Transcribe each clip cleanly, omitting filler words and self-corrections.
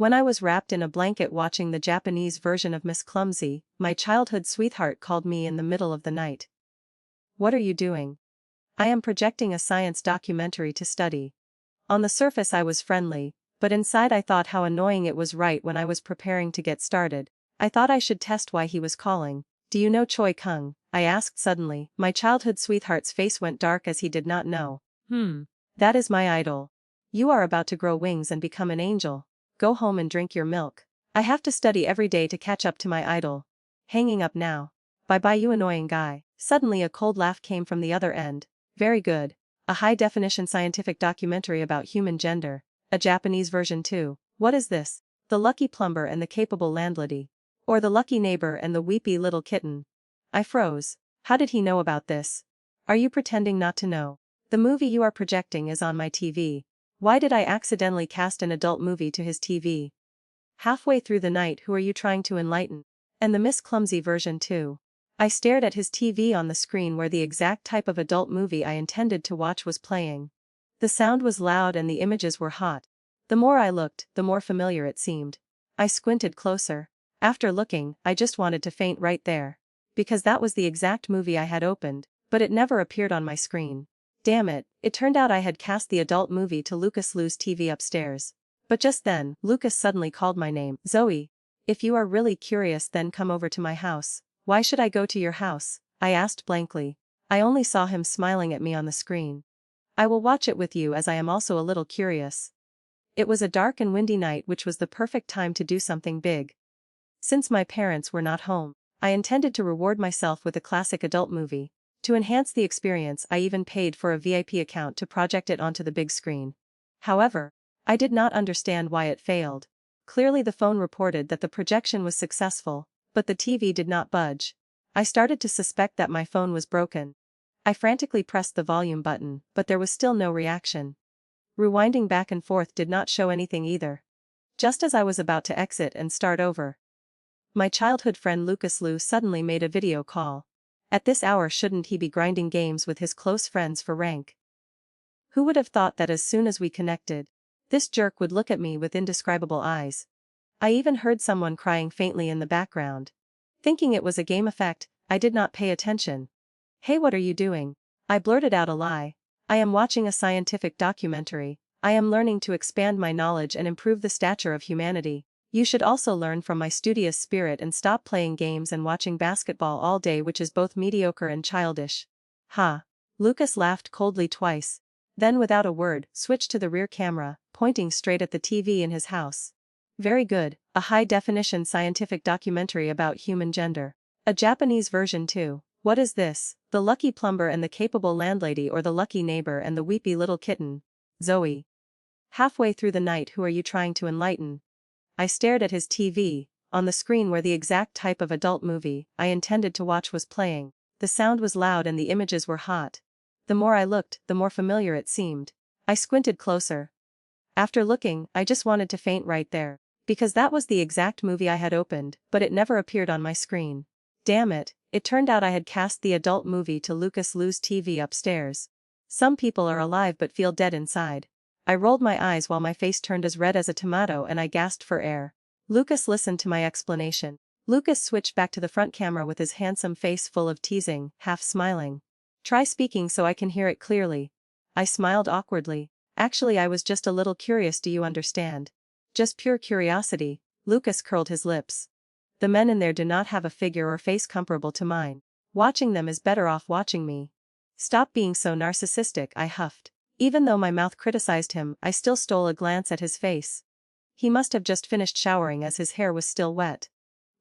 When I was wrapped in a blanket watching the Japanese version of Miss Clumsy, my childhood sweetheart called me in the middle of the night. What are you doing? I am projecting a science documentary to study. On the surface I was friendly, but inside I thought how annoying it was. Right when I was preparing to get started, I thought I should test why he was calling. Do you know Choi Kung? I asked suddenly. My childhood sweetheart's face went dark as he did not know. That is my idol. You are about to grow wings and become an angel. Go home and drink your milk. I have to study every day to catch up to my idol. Hanging up now. Bye-bye, you annoying guy. Suddenly a cold laugh came from the other end. Very good. A high-definition scientific documentary about human gender. A Japanese version too. What is this? The Lucky Plumber and the Capable Landlady. Or The Lucky Neighbor and the Weepy Little Kitten. I froze. How did he know about this? Are you pretending not to know? The movie you are projecting is on my TV. Why did I accidentally cast an adult movie to his TV? Halfway through the night, who are you trying to enlighten? And the Miss Clumsy version too. I stared at his TV on the screen where the exact type of adult movie I intended to watch was playing. The sound was loud and the images were hot. The more I looked, the more familiar it seemed. I squinted closer. After looking, I just wanted to faint right there. Because that was the exact movie I had opened, but it never appeared on my screen. Damn it, it turned out I had cast the adult movie to Lucas Lou's TV upstairs. But just then, Lucas suddenly called my name. Zoe. If you are really curious, then come over to my house. Why should I go to your house? I asked blankly. I only saw him smiling at me on the screen. I will watch it with you as I am also a little curious. It was a dark and windy night, which was the perfect time to do something big. Since my parents were not home, I intended to reward myself with a classic adult movie. To enhance the experience, I even paid for a VIP account to project it onto the big screen. However, I did not understand why it failed. Clearly the phone reported that the projection was successful, but the TV did not budge. I started to suspect that my phone was broken. I frantically pressed the volume button, but there was still no reaction. Rewinding back and forth did not show anything either. Just as I was about to exit and start over, my childhood friend Lucas Lou suddenly made a video call. At this hour, shouldn't he be grinding games with his close friends for rank? Who would have thought that as soon as we connected, this jerk would look at me with indescribable eyes? I even heard someone crying faintly in the background. Thinking it was a game effect, I did not pay attention. Hey, what are you doing? I blurted out a lie. I am watching a scientific documentary. I am learning to expand my knowledge and improve the stature of humanity. You should also learn from my studious spirit and stop playing games and watching basketball all day, which is both mediocre and childish. Ha. Lucas laughed coldly twice. Then without a word, switched to the rear camera, pointing straight at the TV in his house. Very good, a high-definition scientific documentary about human gender. A Japanese version too. What is this? The Lucky Plumber and the Capable Landlady, or The Lucky Neighbor and the Weepy Little Kitten. Zoe. Halfway through the night, who are you trying to enlighten? I stared at his TV, on the screen where the exact type of adult movie I intended to watch was playing. The sound was loud and the images were hot. The more I looked, the more familiar it seemed. I squinted closer. After looking, I just wanted to faint right there. Because that was the exact movie I had opened, but it never appeared on my screen. Damn it, it turned out I had cast the adult movie to Lucas Lou's TV upstairs. Some people are alive but feel dead inside. I rolled my eyes while my face turned as red as a tomato and I gasped for air. Lucas listened to my explanation. Lucas switched back to the front camera with his handsome face full of teasing, half smiling. Try speaking so I can hear it clearly. I smiled awkwardly. Actually, I was just a little curious, do you understand? Just pure curiosity. Lucas curled his lips. The men in there do not have a figure or face comparable to mine. Watching them is better off watching me. Stop being so narcissistic, I huffed. Even though my mouth criticized him, I still stole a glance at his face. He must have just finished showering as his hair was still wet.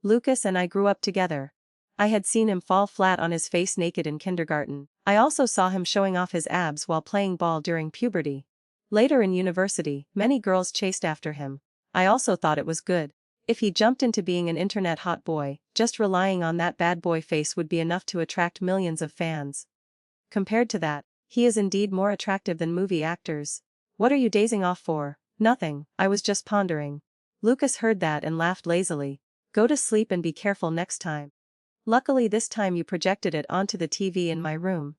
Lucas and I grew up together. I had seen him fall flat on his face naked in kindergarten. I also saw him showing off his abs while playing ball during puberty. Later in university, many girls chased after him. I also thought it was good. If he jumped into being an internet hot boy, just relying on that bad boy face would be enough to attract millions of fans. Compared to that, he is indeed more attractive than movie actors. What are you dazing off for? Nothing, I was just pondering. Lucas heard that and laughed lazily. Go to sleep and be careful next time. Luckily this time you projected it onto the TV in my room.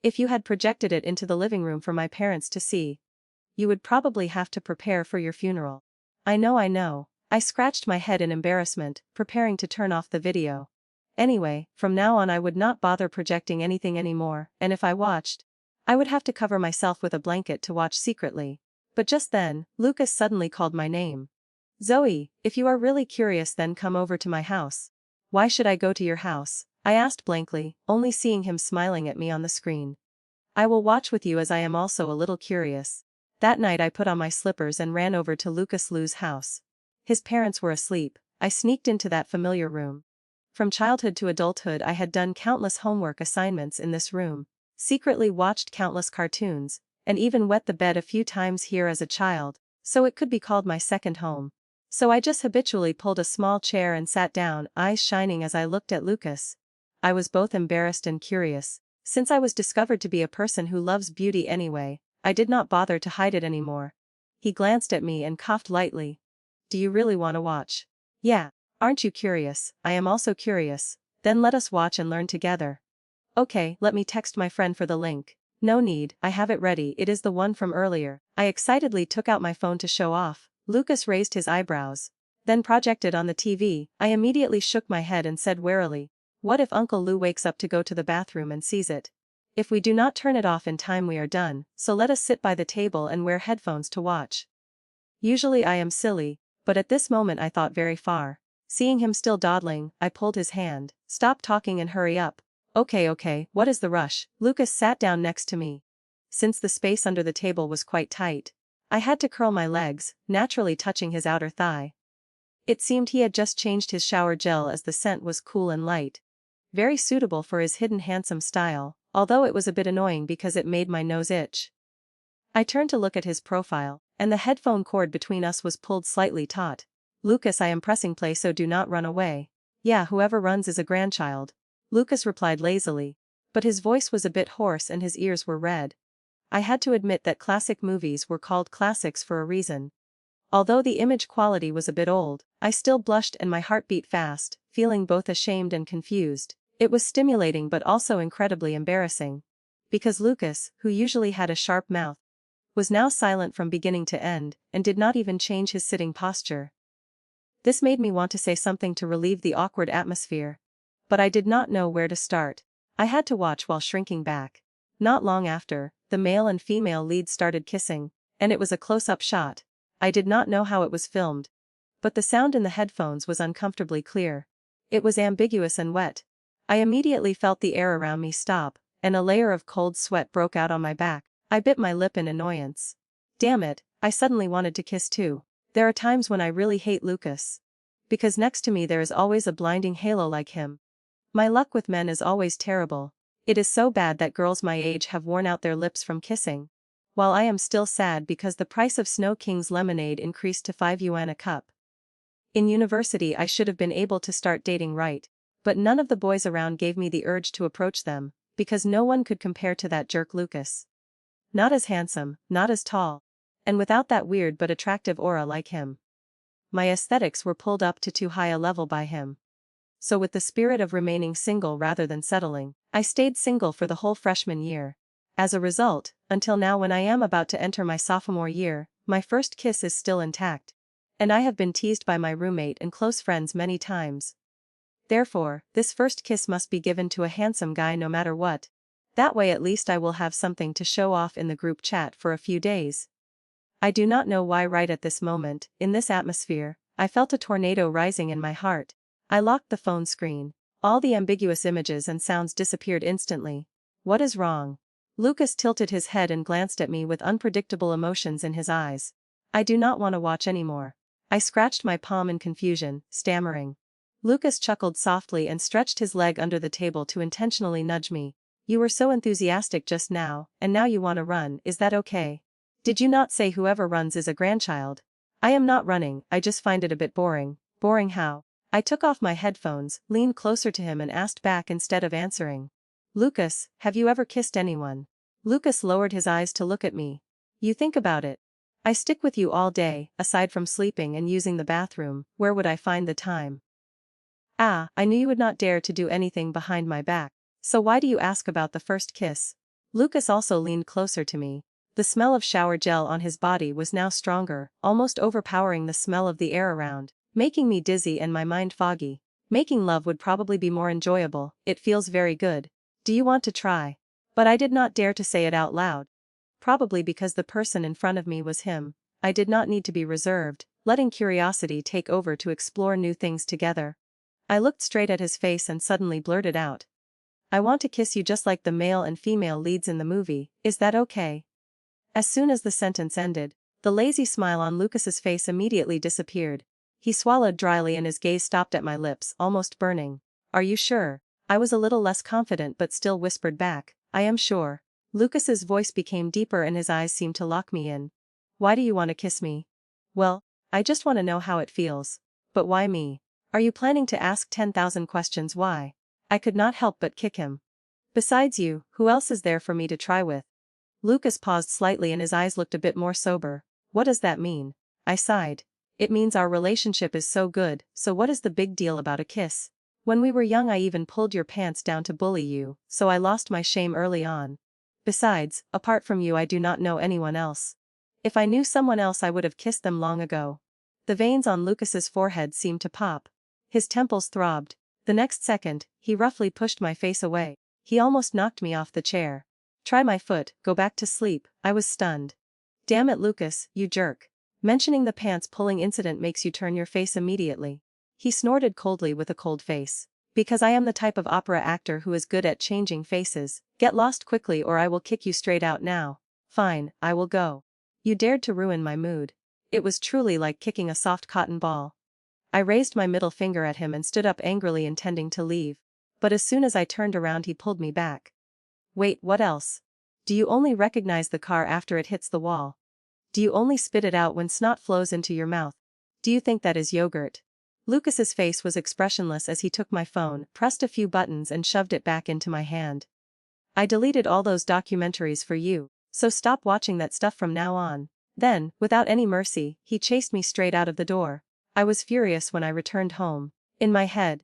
If you had projected it into the living room for my parents to see, you would probably have to prepare for your funeral. I know, I know. I scratched my head in embarrassment, preparing to turn off the video. Anyway, from now on I would not bother projecting anything anymore, and if I watched, I would have to cover myself with a blanket to watch secretly. But just then, Lucas suddenly called my name. Zoe, if you are really curious then come over to my house. Why should I go to your house? I asked blankly, only seeing him smiling at me on the screen. I will watch with you as I am also a little curious. That night I put on my slippers and ran over to Lucas Lou's house. His parents were asleep. I sneaked into that familiar room. From childhood to adulthood I had done countless homework assignments in this room, secretly watched countless cartoons, and even wet the bed a few times here as a child, so it could be called my second home. So I just habitually pulled a small chair and sat down, eyes shining as I looked at Lucas. I was both embarrassed and curious. Since I was discovered to be a person who loves beauty anyway, I did not bother to hide it anymore. He glanced at me and coughed lightly. Do you really want to watch? Yeah. Aren't you curious? I am also curious. Then let us watch and learn together. Okay, let me text my friend for the link. No need, I have it ready, it is the one from earlier. I excitedly took out my phone to show off. Lucas raised his eyebrows. Then projected on the TV, I immediately shook my head and said warily, what if Uncle Lou wakes up to go to the bathroom and sees it? If we do not turn it off in time we are done, so let us sit by the table and wear headphones to watch. Usually I am silly, but at this moment I thought very far. Seeing him still dawdling, I pulled his hand. Stop talking and hurry up. Okay, what is the rush? Lucas sat down next to me. Since the space under the table was quite tight, I had to curl my legs, naturally touching his outer thigh. It seemed he had just changed his shower gel as the scent was cool and light. Very suitable for his hidden handsome style, although it was a bit annoying because it made my nose itch. I turned to look at his profile, and the headphone cord between us was pulled slightly taut. Lucas, I am pressing play so do not run away. Yeah, whoever runs is a grandchild. Lucas replied lazily. But his voice was a bit hoarse and his ears were red. I had to admit that classic movies were called classics for a reason. Although the image quality was a bit old, I still blushed and my heart beat fast, feeling both ashamed and confused. It was stimulating but also incredibly embarrassing. Because Lucas, who usually had a sharp mouth, was now silent from beginning to end, and did not even change his sitting posture. This made me want to say something to relieve the awkward atmosphere. But I did not know where to start. I had to watch while shrinking back. Not long after, the male and female leads started kissing, and it was a close-up shot. I did not know how it was filmed. But the sound in the headphones was uncomfortably clear. It was ambiguous and wet. I immediately felt the air around me stop, and a layer of cold sweat broke out on my back. I bit my lip in annoyance. Damn it, I suddenly wanted to kiss too. There are times when I really hate Lucas. Because next to me there is always a blinding halo like him. My luck with men is always terrible. It is so bad that girls my age have worn out their lips from kissing. While I am still sad because the price of Snow King's lemonade increased to 5 yuan a cup. In university I should have been able to start dating right. But none of the boys around gave me the urge to approach them, because no one could compare to that jerk Lucas. Not as handsome, not as tall, and without that weird but attractive aura like him. My aesthetics were pulled up to too high a level by him. So with the spirit of remaining single rather than settling, I stayed single for the whole freshman year. As a result, until now when I am about to enter my sophomore year, my first kiss is still intact. And I have been teased by my roommate and close friends many times. Therefore, this first kiss must be given to a handsome guy no matter what. That way at least I will have something to show off in the group chat for a few days. I do not know why right at this moment, in this atmosphere, I felt a tornado rising in my heart. I locked the phone screen. All the ambiguous images and sounds disappeared instantly. What is wrong? Lucas tilted his head and glanced at me with unpredictable emotions in his eyes. I do not want to watch anymore. I scratched my palm in confusion, stammering. Lucas chuckled softly and stretched his leg under the table to intentionally nudge me. You were so enthusiastic just now, and now you want to run, is that okay? Did you not say whoever runs is a grandchild? I am not running, I just find it a bit boring. Boring how? I took off my headphones, leaned closer to him and asked back instead of answering. Lucas, have you ever kissed anyone? Lucas lowered his eyes to look at me. You think about it. I stick with you all day, aside from sleeping and using the bathroom, where would I find the time? Ah, I knew you would not dare to do anything behind my back. So why do you ask about the first kiss? Lucas also leaned closer to me. The smell of shower gel on his body was now stronger, almost overpowering the smell of the air around, making me dizzy and my mind foggy. Making love would probably be more enjoyable, it feels very good. Do you want to try? But I did not dare to say it out loud. Probably because the person in front of me was him, I did not need to be reserved, letting curiosity take over to explore new things together. I looked straight at his face and suddenly blurted out. I want to kiss you just like the male and female leads in the movie, is that okay? As soon as the sentence ended, the lazy smile on Lucas's face immediately disappeared. He swallowed dryly and his gaze stopped at my lips, almost burning. Are you sure? I was a little less confident but still whispered back, I am sure. Lucas's voice became deeper and his eyes seemed to lock me in. Why do you want to kiss me? Well, I just want to know how it feels. But why me? Are you planning to ask 10,000 questions why? I could not help but kick him. Besides you, who else is there for me to try with? Lucas paused slightly and his eyes looked a bit more sober. What does that mean? I sighed. It means our relationship is so good, so what is the big deal about a kiss? When we were young I even pulled your pants down to bully you, so I lost my shame early on. Besides, apart from you I do not know anyone else. If I knew someone else I would have kissed them long ago. The veins on Lucas's forehead seemed to pop. His temples throbbed. The next second, he roughly pushed my face away. He almost knocked me off the chair. Try my foot, go back to sleep, I was stunned. Damn it Lucas, you jerk. Mentioning the pants pulling incident makes you turn your face immediately. He snorted coldly with a cold face. Because I am the type of opera actor who is good at changing faces. Get lost quickly or I will kick you straight out now. Fine, I will go. You dared to ruin my mood. It was truly like kicking a soft cotton ball. I raised my middle finger at him and stood up angrily intending to leave. But as soon as I turned around he pulled me back. Wait, what else? Do you only recognize the car after it hits the wall? Do you only spit it out when snot flows into your mouth? Do you think that is yogurt? Lucas's face was expressionless as he took my phone, pressed a few buttons and shoved it back into my hand. I deleted all those documentaries for you, so stop watching that stuff from now on. Then, without any mercy, he chased me straight out of the door. I was furious when I returned home. In my head,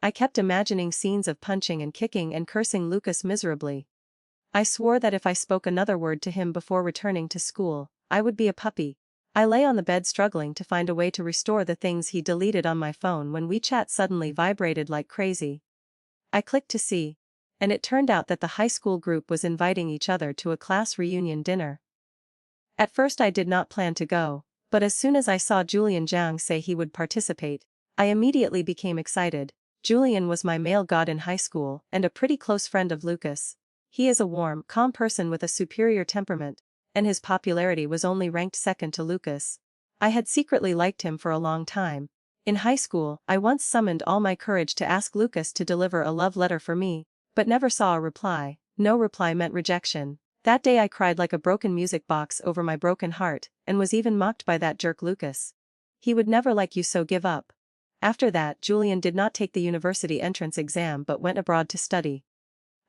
I kept imagining scenes of punching and kicking and cursing Lucas miserably. I swore that if I spoke another word to him before returning to school, I would be a puppy. I lay on the bed struggling to find a way to restore the things he deleted on my phone when WeChat suddenly vibrated like crazy. I clicked to see. And it turned out that the high school group was inviting each other to a class reunion dinner. At first I did not plan to go, but as soon as I saw Julian Zhang say he would participate, I immediately became excited. Julian was my male god in high school and a pretty close friend of Lucas. He is a warm, calm person with a superior temperament, and his popularity was only ranked second to Lucas. I had secretly liked him for a long time. In high school, I once summoned all my courage to ask Lucas to deliver a love letter for me, but never saw a reply. No reply meant rejection. That day I cried like a broken music box over my broken heart, and was even mocked by that jerk Lucas. He would never like you, so give up. After that, Julian did not take the university entrance exam but went abroad to study.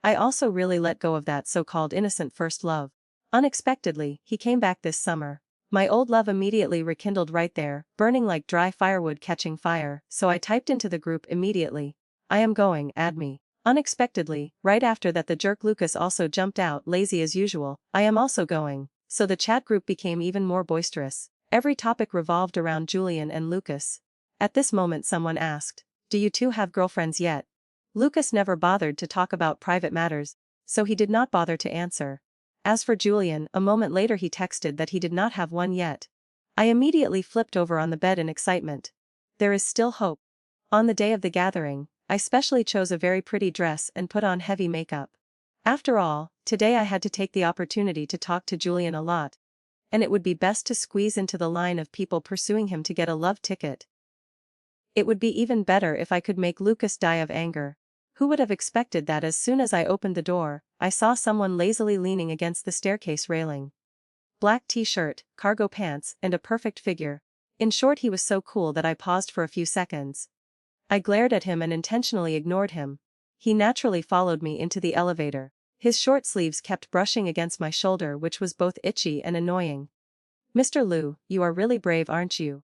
I also really let go of that so-called innocent first love. Unexpectedly, he came back this summer. My old love immediately rekindled right there, burning like dry firewood catching fire, so I typed into the group immediately. I am going, add me. Unexpectedly, right after that the jerk Lucas also jumped out, lazy as usual, I am also going. So the chat group became even more boisterous. Every topic revolved around Julian and Lucas. At this moment someone asked, do you two have girlfriends yet? Lucas never bothered to talk about private matters, so he did not bother to answer. As for Julian, a moment later he texted that he did not have one yet. I immediately flipped over on the bed in excitement. There is still hope. On the day of the gathering, I specially chose a very pretty dress and put on heavy makeup. After all, today I had to take the opportunity to talk to Julian a lot. And it would be best to squeeze into the line of people pursuing him to get a love ticket. It would be even better if I could make Lucas die of anger. Who would have expected that as soon as I opened the door, I saw someone lazily leaning against the staircase railing. Black t-shirt, cargo pants, and a perfect figure. In short, he was so cool that I paused for a few seconds. I glared at him and intentionally ignored him. He naturally followed me into the elevator. His short sleeves kept brushing against my shoulder, which was both itchy and annoying. Mr. Liu, you are really brave, aren't you?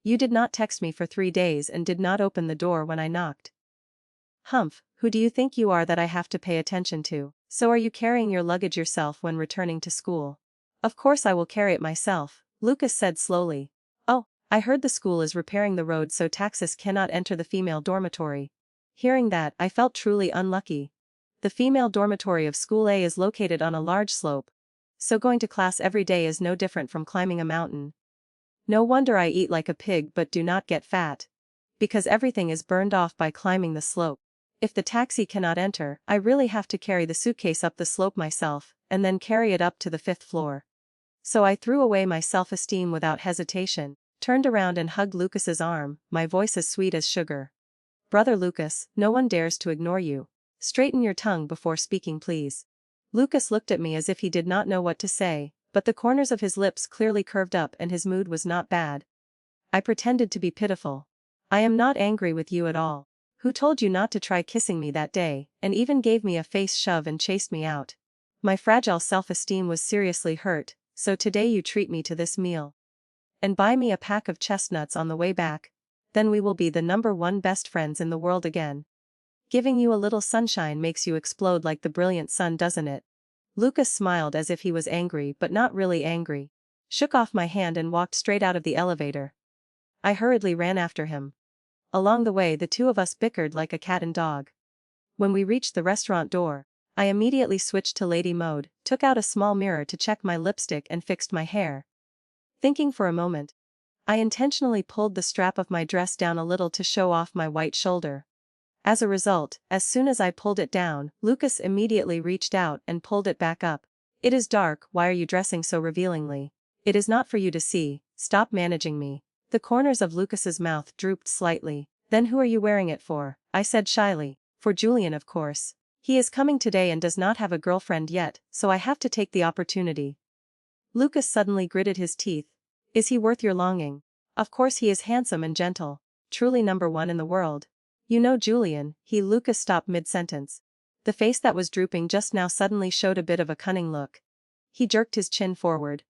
You did not text me for 3 days and did not open the door when I knocked. Humph, who do you think you are that I have to pay attention to? So are you carrying your luggage yourself when returning to school? Of course I will carry it myself, Lucas said slowly. Oh, I heard the school is repairing the road so taxis cannot enter the female dormitory. Hearing that, I felt truly unlucky. The female dormitory of School A is located on a large slope, so going to class every day is no different from climbing a mountain. No wonder I eat like a pig but do not get fat. Because everything is burned off by climbing the slope. If the taxi cannot enter, I really have to carry the suitcase up the slope myself, and then carry it up to the 5th floor. So I threw away my self-esteem without hesitation, turned around and hugged Lucas's arm, my voice as sweet as sugar. Brother Lucas, no one dares to ignore you. Straighten your tongue before speaking please. Lucas looked at me as if he did not know what to say, but the corners of his lips clearly curved up and his mood was not bad. I pretended to be pitiful. I am not angry with you at all. Who told you not to try kissing me that day, and even gave me a face shove and chased me out? My fragile self-esteem was seriously hurt, so today you treat me to this meal. And buy me a pack of chestnuts on the way back. Then we will be the #1 best friends in the world again. Giving you a little sunshine makes you explode like the brilliant sun, doesn't it? Lucas smiled as if he was angry but not really angry. Shook off my hand and walked straight out of the elevator. I hurriedly ran after him. Along the way the two of us bickered like a cat and dog. When we reached the restaurant door, I immediately switched to lady mode, took out a small mirror to check my lipstick and fixed my hair. Thinking for a moment, I intentionally pulled the strap of my dress down a little to show off my white shoulder. As a result, as soon as I pulled it down, Lucas immediately reached out and pulled it back up. It is dark, why are you dressing so revealingly? It is not for you to see, stop managing me. The corners of Lucas's mouth drooped slightly. Then who are you wearing it for? I said shyly. For Julian, of course. He is coming today and does not have a girlfriend yet, so I have to take the opportunity. Lucas suddenly gritted his teeth. Is he worth your longing? Of course he is handsome and gentle. Truly #1 in the world. You know Julian, Lucas stopped mid-sentence. The face that was drooping just now suddenly showed a bit of a cunning look. He jerked his chin forward.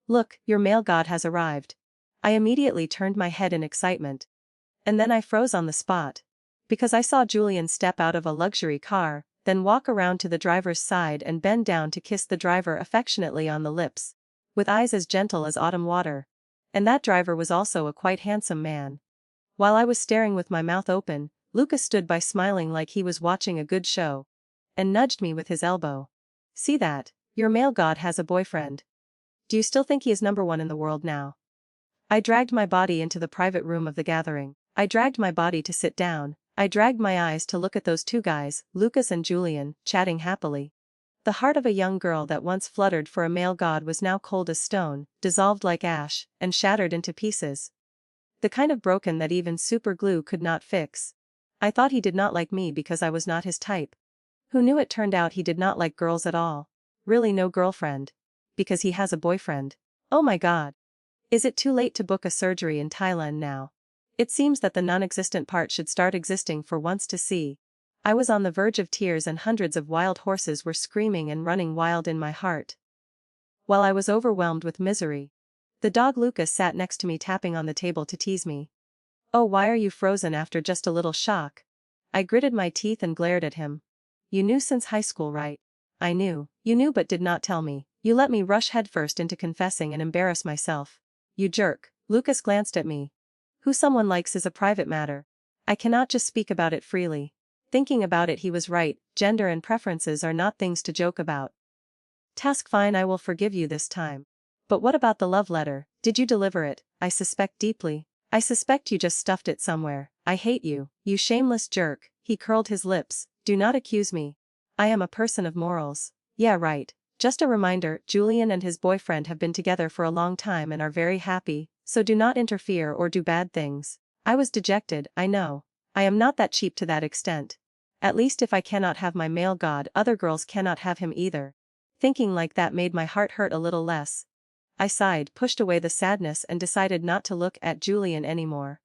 Look, your male god has arrived. I immediately turned my head in excitement. And then I froze on the spot. Because I saw Julian step out of a luxury car, then walk around to the driver's side and bend down to kiss the driver affectionately on the lips, with eyes as gentle as autumn water. And that driver was also a quite handsome man. While I was staring with my mouth open, Lucas stood by smiling like he was watching a good show, and nudged me with his elbow. See that? Your male god has a boyfriend. Do you still think he is #1 in the world now? I dragged my body into the private room of the gathering. I dragged my body to sit down. I dragged my eyes to look at those two guys, Lucas and Julian, chatting happily. The heart of a young girl that once fluttered for a male god was now cold as stone, dissolved like ash, and shattered into pieces. The kind of broken that even super glue could not fix. I thought he did not like me because I was not his type. Who knew it turned out he did not like girls at all. Really no girlfriend. Because he has a boyfriend. Oh my god. Is it too late to book a surgery in Thailand now? It seems that the non-existent part should start existing for once to see. I was on the verge of tears and hundreds of wild horses were screaming and running wild in my heart. While I was overwhelmed with misery, the dog Lucas sat next to me tapping on the table to tease me. Oh, why are you frozen after just a little shock? I gritted my teeth and glared at him. You knew since high school, right? I knew. You knew but did not tell me. You let me rush headfirst into confessing and embarrass myself. You jerk. Lucas glanced at me. Who someone likes is a private matter. I cannot just speak about it freely. Thinking about it, he was right, gender and preferences are not things to joke about. Task fine, I will forgive you this time. But what about the love letter? Did you deliver it? I suspect deeply. I suspect you just stuffed it somewhere. I hate you, you shameless jerk. He curled his lips. Do not accuse me. I am a person of morals. Yeah, right. Just a reminder, Julian and his boyfriend have been together for a long time and are very happy, so do not interfere or do bad things. I was dejected, I know. I am not that cheap to that extent. At least if I cannot have my male god, other girls cannot have him either. Thinking like that made my heart hurt a little less. I sighed, pushed away the sadness and decided not to look at Julian anymore.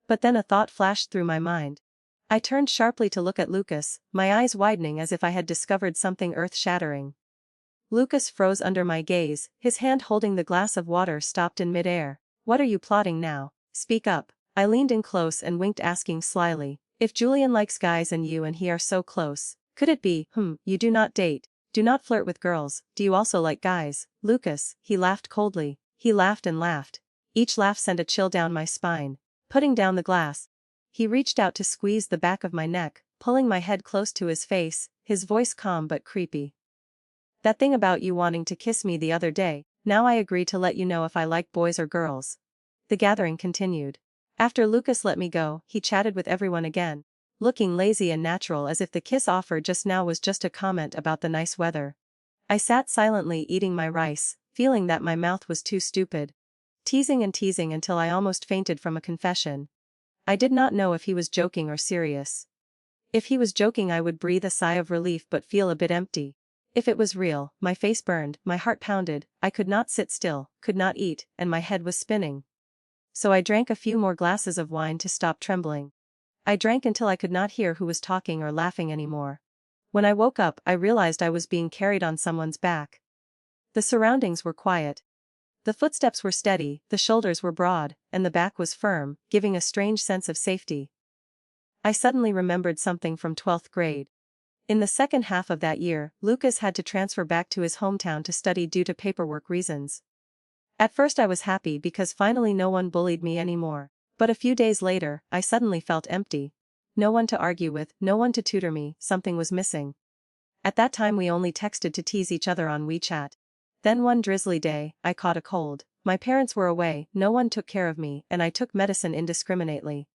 But then a thought flashed through my mind. I turned sharply to look at Lucas, my eyes widening as if I had discovered something earth-shattering. Lucas froze under my gaze, his hand holding the glass of water stopped in mid-air. What are you plotting now? Speak up. I leaned in close and winked, asking slyly, if Julian likes guys and you and he are so close, could it be, you do not date? Do not flirt with girls. Do you also like guys, Lucas? He laughed coldly. He laughed and laughed. Each laugh sent a chill down my spine. Putting down the glass, he reached out to squeeze the back of my neck, pulling my head close to his face, his voice calm but creepy. That thing about you wanting to kiss me the other day, now I agree to let you know if I like boys or girls. The gathering continued. After Lucas let me go, he chatted with everyone again, looking lazy and natural as if the kiss offer just now was just a comment about the nice weather. I sat silently eating my rice, feeling that my mouth was too stupid. Teasing and teasing until I almost fainted from a confession. I did not know if he was joking or serious. If he was joking I would breathe a sigh of relief but feel a bit empty. If it was real, my face burned, my heart pounded, I could not sit still, could not eat, and my head was spinning. So I drank a few more glasses of wine to stop trembling. I drank until I could not hear who was talking or laughing anymore. When I woke up, I realized I was being carried on someone's back. The surroundings were quiet. The footsteps were steady, the shoulders were broad, and the back was firm, giving a strange sense of safety. I suddenly remembered something from 12th grade. In the second half of that year, Lucas had to transfer back to his hometown to study due to paperwork reasons. At first I was happy because finally no one bullied me anymore, but a few days later, I suddenly felt empty. No one to argue with, no one to tutor me, something was missing. At that time we only texted to tease each other on WeChat. Then one drizzly day, I caught a cold. My parents were away, no one took care of me, and I took medicine indiscriminately.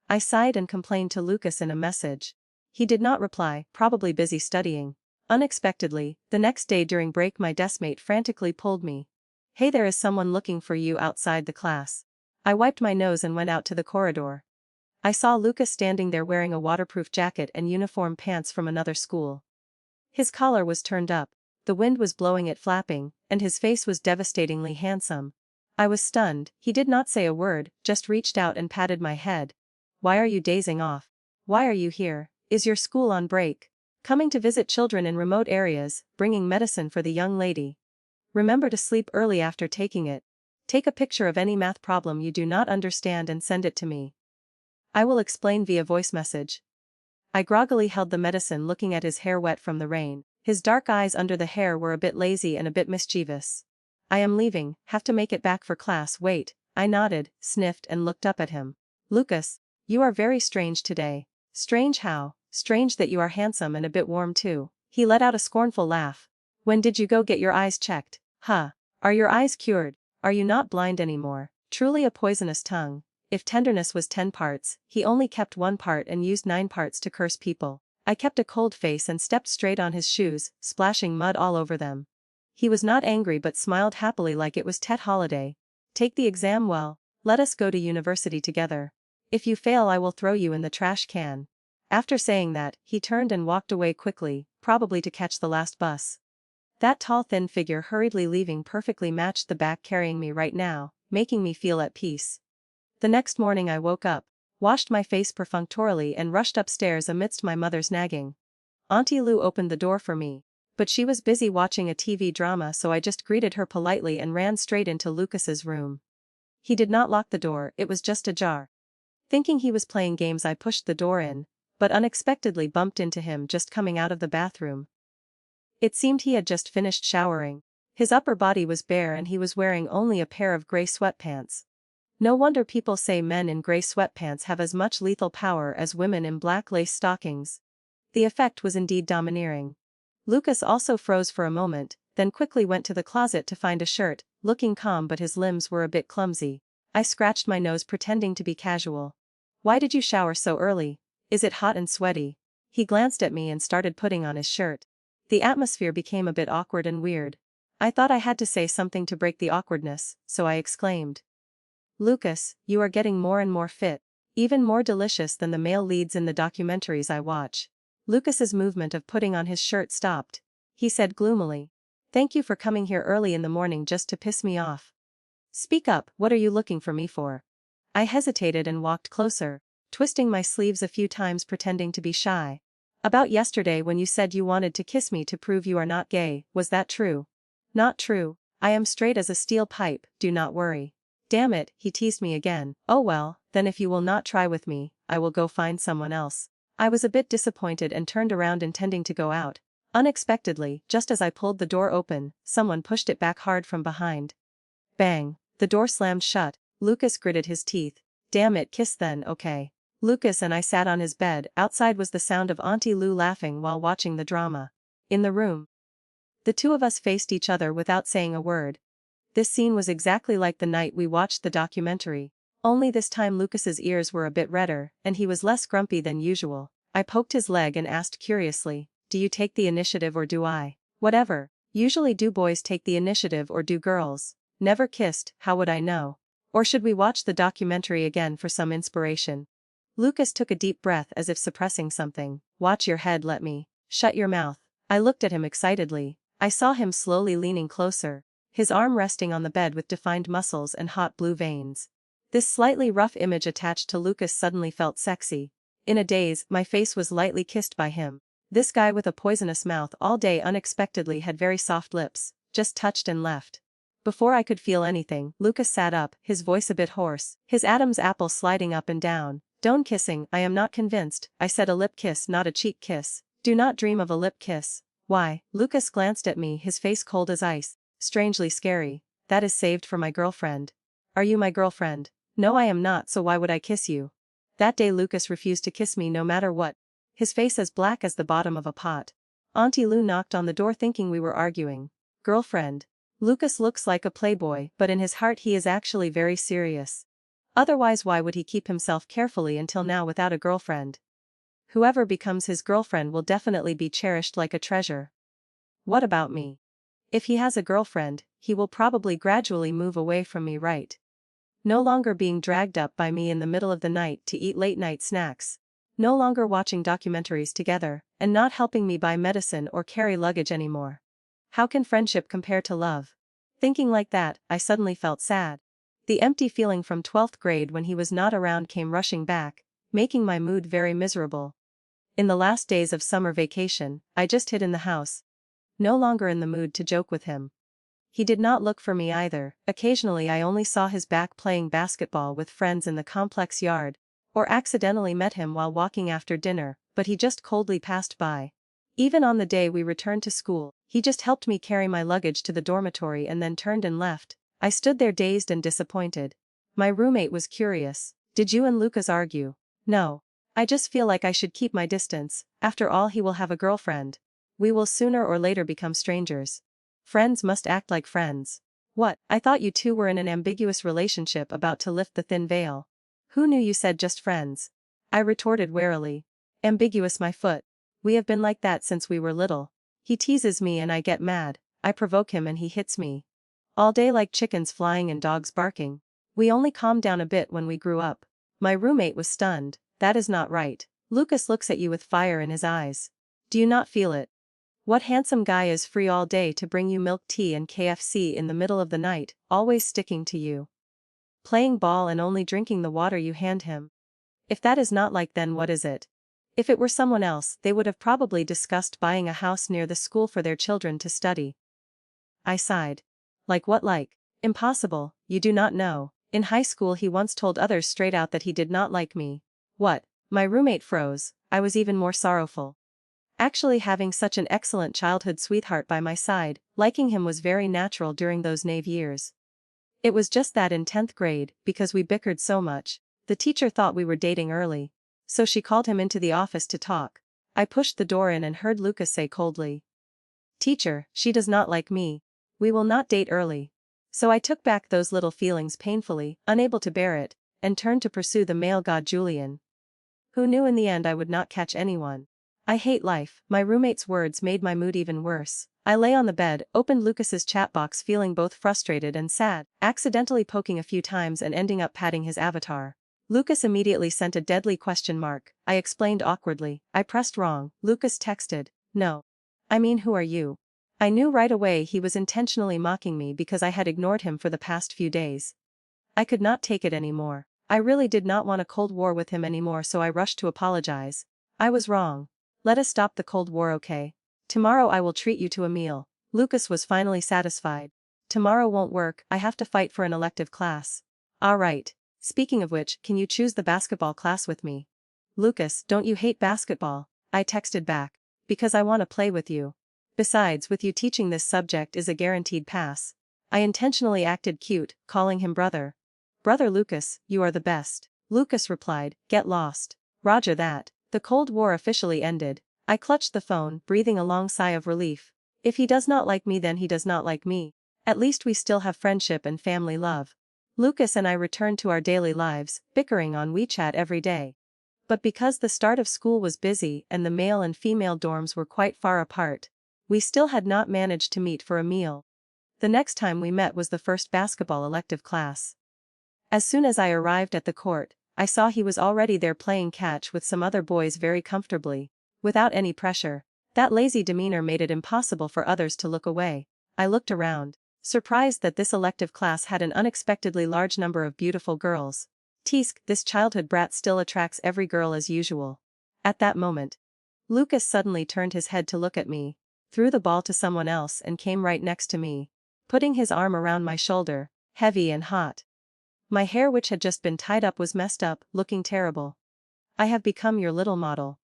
I sighed and complained to Lucas in a message. He did not reply, probably busy studying. Unexpectedly, the next day during break my deskmate frantically pulled me. Hey, there is someone looking for you outside the class. I wiped my nose and went out to the corridor. I saw Lucas standing there wearing a waterproof jacket and uniform pants from another school. His collar was turned up, the wind was blowing it flapping, and his face was devastatingly handsome. I was stunned. He did not say a word, just reached out and patted my head. Why are you dazing off? Why are you here? Is your school on break? Coming to visit children in remote areas, bringing medicine for the young lady. Remember to sleep early after taking it. Take a picture of any math problem you do not understand and send it to me. I will explain via voice message. I groggily held the medicine looking at his hair wet from the rain. His dark eyes under the hair were a bit lazy and a bit mischievous. I am leaving, have to make it back for class, wait. I nodded, sniffed and looked up at him. Lucas, you are very strange today. Strange how? Strange that you are handsome and a bit warm too. He let out a scornful laugh. When did you go get your eyes checked? Huh? Are your eyes cured? Are you not blind anymore? Truly a poisonous tongue. If tenderness was 10 parts, he only kept 1 part and used 9 parts to curse people. I kept a cold face and stepped straight on his shoes, splashing mud all over them. He was not angry but smiled happily like it was Tet holiday. Take the exam well. Let us go to university together. If you fail I will throw you in the trash can. After saying that, he turned and walked away quickly, probably to catch the last bus. That tall thin figure hurriedly leaving perfectly matched the back carrying me right now, making me feel at peace. The next morning I woke up, washed my face perfunctorily and rushed upstairs amidst my mother's nagging. Auntie Lou opened the door for me, but she was busy watching a TV drama so I just greeted her politely and ran straight into Lucas's room. He did not lock the door, it was just ajar. Thinking he was playing games I pushed the door in, but unexpectedly bumped into him just coming out of the bathroom. It seemed he had just finished showering. His upper body was bare and he was wearing only a pair of gray sweatpants. No wonder people say men in gray sweatpants have as much lethal power as women in black lace stockings. The effect was indeed domineering. Lucas also froze for a moment, then quickly went to the closet to find a shirt, looking calm but his limbs were a bit clumsy. I scratched my nose pretending to be casual. Why did you shower so early? Is it hot and sweaty? He glanced at me and started putting on his shirt. The atmosphere became a bit awkward and weird. I thought I had to say something to break the awkwardness, so I exclaimed. Lucas, you are getting more and more fit. Even more delicious than the male leads in the documentaries I watch. Lucas's movement of putting on his shirt stopped. He said gloomily. Thank you for coming here early in the morning just to piss me off. Speak up, what are you looking for me for? I hesitated and walked closer, twisting my sleeves a few times pretending to be shy. About yesterday when you said you wanted to kiss me to prove you are not gay, was that true? Not true. I am straight as a steel pipe, do not worry. Damn it, he teased me again. Oh well, then if you will not try with me, I will go find someone else. I was a bit disappointed and turned around intending to go out. Unexpectedly, just as I pulled the door open, someone pushed it back hard from behind. Bang! The door slammed shut. Lucas gritted his teeth. Damn it, kiss then, okay. Lucas and I sat on his bed. Outside was the sound of Auntie Lou laughing while watching the drama. In the room, the two of us faced each other without saying a word. This scene was exactly like the night we watched the documentary. Only this time Lucas's ears were a bit redder, and he was less grumpy than usual. I poked his leg and asked curiously, "Do you take the initiative or do I?" "Whatever. Usually do boys take the initiative or do girls?" "Never kissed, how would I know? Or should we watch the documentary again for some inspiration?" Lucas took a deep breath as if suppressing something. "Watch your head, let me." "Shut your mouth." I looked at him excitedly. I saw him slowly leaning closer, his arm resting on the bed with defined muscles and hot blue veins. This slightly rough image attached to Lucas suddenly felt sexy. In a daze, my face was lightly kissed by him. This guy with a poisonous mouth all day unexpectedly had very soft lips, just touched and left. Before I could feel anything, Lucas sat up, his voice a bit hoarse, his Adam's apple sliding up and down. "Don't kissing, I am not convinced," I said. "A lip kiss, not a cheek kiss. Do not dream of a lip kiss." "Why?" Lucas glanced at me, his face cold as ice, strangely scary. "That is saved for my girlfriend." "Are you my girlfriend?" "No, I am not, so why would I kiss you?" That day Lucas refused to kiss me no matter what, his face as black as the bottom of a pot. Auntie Lou knocked on the door thinking we were arguing. "Girlfriend?" Lucas looks like a playboy, but in his heart he is actually very serious. Otherwise why would he keep himself carefully until now without a girlfriend? Whoever becomes his girlfriend will definitely be cherished like a treasure. What about me? If he has a girlfriend, he will probably gradually move away from me, right? No longer being dragged up by me in the middle of the night to eat late-night snacks. No longer watching documentaries together, and not helping me buy medicine or carry luggage anymore. How can friendship compare to love? Thinking like that, I suddenly felt sad. The empty feeling from 12th grade when he was not around came rushing back, making my mood very miserable. In the last days of summer vacation, I just hid in the house. No longer in the mood to joke with him. He did not look for me either. Occasionally I only saw his back playing basketball with friends in the complex yard, or accidentally met him while walking after dinner, but he just coldly passed by. Even on the day we returned to school, he just helped me carry my luggage to the dormitory and then turned and left. I stood there dazed and disappointed. My roommate was curious. "Did you and Lucas argue?" "No. I just feel like I should keep my distance. After all, he will have a girlfriend. We will sooner or later become strangers. Friends must act like friends." "What? I thought you two were in an ambiguous relationship about to lift the thin veil." "Who knew you said just friends?" I retorted warily. "Ambiguous my foot. We have been like that since we were little. He teases me and I get mad, I provoke him and he hits me. All day like chickens flying and dogs barking. We only calmed down a bit when we grew up." My roommate was stunned. "That is not right." Lucas looks at you with fire in his eyes. "Do you not feel it? What handsome guy is free all day to bring you milk tea and KFC in the middle of the night, always sticking to you? Playing ball and only drinking the water you hand him? If that is not like, then what is it?" If it were someone else, they would have probably discussed buying a house near the school for their children to study. I sighed. "Like what like?" "Impossible, you do not know. In high school he once told others straight out that he did not like me." "What?" My roommate froze. I was even more sorrowful. Actually having such an excellent childhood sweetheart by my side, liking him was very natural during those naive years. It was just that in 10th grade, because we bickered so much, the teacher thought we were dating early. So she called him into the office to talk. I pushed the door in and heard Lucas say coldly, "Teacher, she does not like me. We will not date early." So I took back those little feelings painfully, unable to bear it, and turned to pursue the male god Julian. Who knew in the end I would not catch anyone? I hate life. My roommate's words made my mood even worse. I lay on the bed, opened Lucas's chat box feeling both frustrated and sad, accidentally poking a few times and ending up patting his avatar. Lucas immediately sent a deadly question mark. I explained awkwardly. I pressed wrong. Lucas texted, "No. I mean, who are you?" I knew right away he was intentionally mocking me because I had ignored him for the past few days. I could not take it anymore. I really did not want a cold war with him anymore, so I rushed to apologize. "I was wrong. Let us stop the cold war, okay? Tomorrow I will treat you to a meal." Lucas was finally satisfied. "Tomorrow won't work, I have to fight for an elective class." "All right. Speaking of which, can you choose the basketball class with me?" "Lucas, don't you hate basketball?" I texted back. "Because I want to play with you." Besides, with you teaching this subject is a guaranteed pass. I intentionally acted cute, calling him brother. Brother Lucas, you are the best. Lucas replied, get lost. Roger that. The Cold War officially ended. I clutched the phone, breathing a long sigh of relief. If he does not like me, then he does not like me. At least we still have friendship and family love. Lucas and I returned to our daily lives, bickering on WeChat every day. But because the start of school was busy and the male and female dorms were quite far apart, we still had not managed to meet for a meal. The next time we met was the first basketball elective class. As soon as I arrived at the court, I saw he was already there playing catch with some other boys very comfortably, without any pressure. That lazy demeanor made it impossible for others to look away. I looked around, surprised that this elective class had an unexpectedly large number of beautiful girls. Teask, this childhood brat still attracts every girl as usual. At that moment, Lucas suddenly turned his head to look at me, threw the ball to someone else and came right next to me, putting his arm around my shoulder, heavy and hot. My hair, which had just been tied up, was messed up, looking terrible. I have become your little model.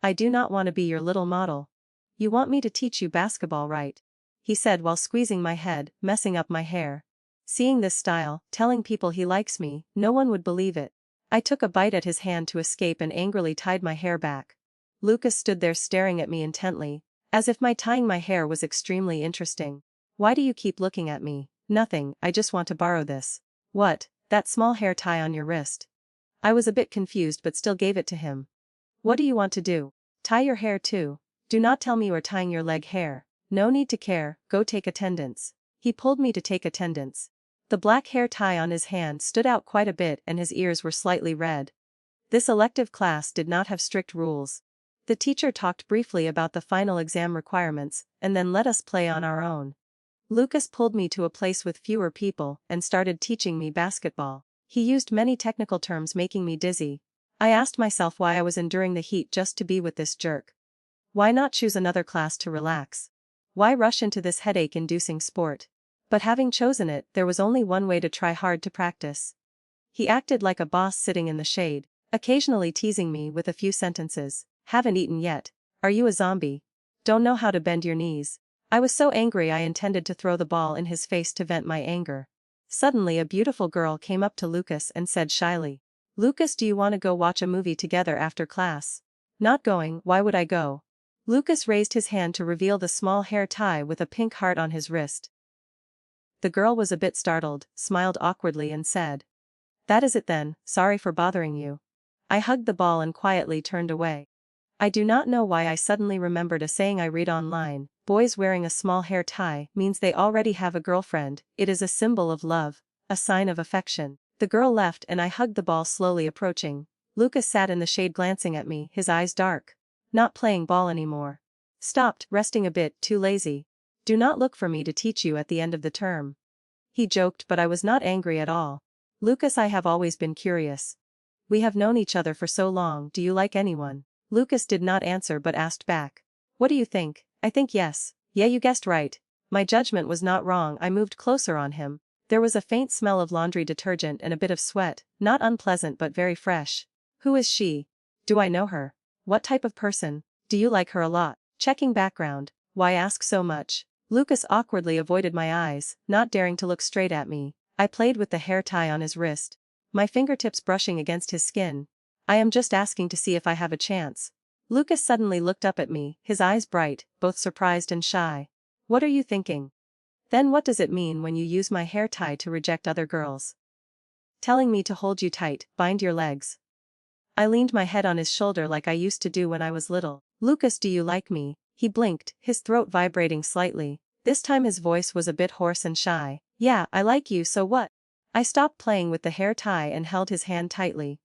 I do not want to be your little model. You want me to teach you basketball, right? He said while squeezing my head, messing up my hair. Seeing this style, telling people he likes me, no one would believe it. I took a bite at his hand to escape and angrily tied my hair back. Lucas stood there staring at me intently, as if my tying my hair was extremely interesting. Why do you keep looking at me? Nothing, I just want to borrow this. What, that small hair tie on your wrist? I was a bit confused but still gave it to him. What do you want to do? Tie your hair too? Do not tell me you are tying your leg hair. No need to care, go take attendance. He pulled me to take attendance. The black hair tie on his hand stood out quite a bit and his ears were slightly red. This elective class did not have strict rules. The teacher talked briefly about the final exam requirements and then let us play on our own. Lucas pulled me to a place with fewer people and started teaching me basketball. He used many technical terms, making me dizzy. I asked myself why I was enduring the heat just to be with this jerk. Why not choose another class to relax? Why rush into this headache-inducing sport? But having chosen it, there was only one way to try hard to practice. He acted like a boss sitting in the shade, occasionally teasing me with a few sentences. Haven't eaten yet? Are you a zombie? Don't know how to bend your knees? I was so angry I intended to throw the ball in his face to vent my anger. Suddenly a beautiful girl came up to Lucas and said shyly, Lucas, do you want to go watch a movie together after class? Not going, why would I go? Lucas raised his hand to reveal the small hair tie with a pink heart on his wrist. The girl was a bit startled, smiled awkwardly and said, that is it then, sorry for bothering you. I hugged the ball and quietly turned away. I do not know why I suddenly remembered a saying I read online, boys wearing a small hair tie means they already have a girlfriend, it is a symbol of love, a sign of affection. The girl left and I hugged the ball, slowly approaching. Lucas sat in the shade glancing at me, his eyes dark. Not playing ball anymore. Stopped, resting a bit, too lazy. Do not look for me to teach you at the end of the term. He joked, but I was not angry at all. Lucas, I have always been curious. We have known each other for so long, do you like anyone? Lucas did not answer but asked back. What do you think? I think yes. Yeah, you guessed right. My judgment was not wrong. I moved closer on him. There was a faint smell of laundry detergent and a bit of sweat, not unpleasant but very fresh. Who is she? Do I know her? What type of person? Do you like her a lot? Checking background. Why ask so much? Lucas awkwardly avoided my eyes, not daring to look straight at me. I played with the hair tie on his wrist, my fingertips brushing against his skin. I am just asking to see if I have a chance. Lucas suddenly looked up at me, his eyes bright, both surprised and shy. What are you thinking? Then what does it mean when you use my hair tie to reject other girls? Telling me to hold you tight, bind your legs. I leaned my head on his shoulder like I used to do when I was little. Lucas, do you like me? He blinked, his throat vibrating slightly. This time his voice was a bit hoarse and shy. Yeah, I like you, so what? I stopped playing with the hair tie and held his hand tightly.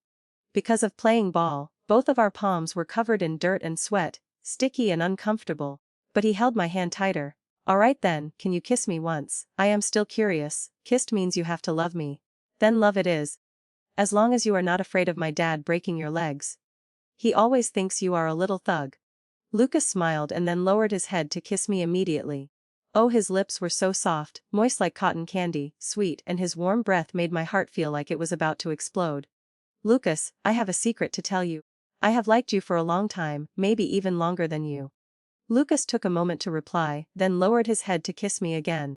Because of playing ball, both of our palms were covered in dirt and sweat, sticky and uncomfortable. But he held my hand tighter. Alright then, can you kiss me once? I am still curious. Kissed means you have to love me. Then love it is. As long as you are not afraid of my dad breaking your legs. He always thinks you are a little thug. Lucas smiled and then lowered his head to kiss me immediately. Oh, his lips were so soft, moist like cotton candy, sweet, and his warm breath made my heart feel like it was about to explode. Lucas, I have a secret to tell you. I have liked you for a long time, maybe even longer than you. Lucas took a moment to reply, then lowered his head to kiss me again.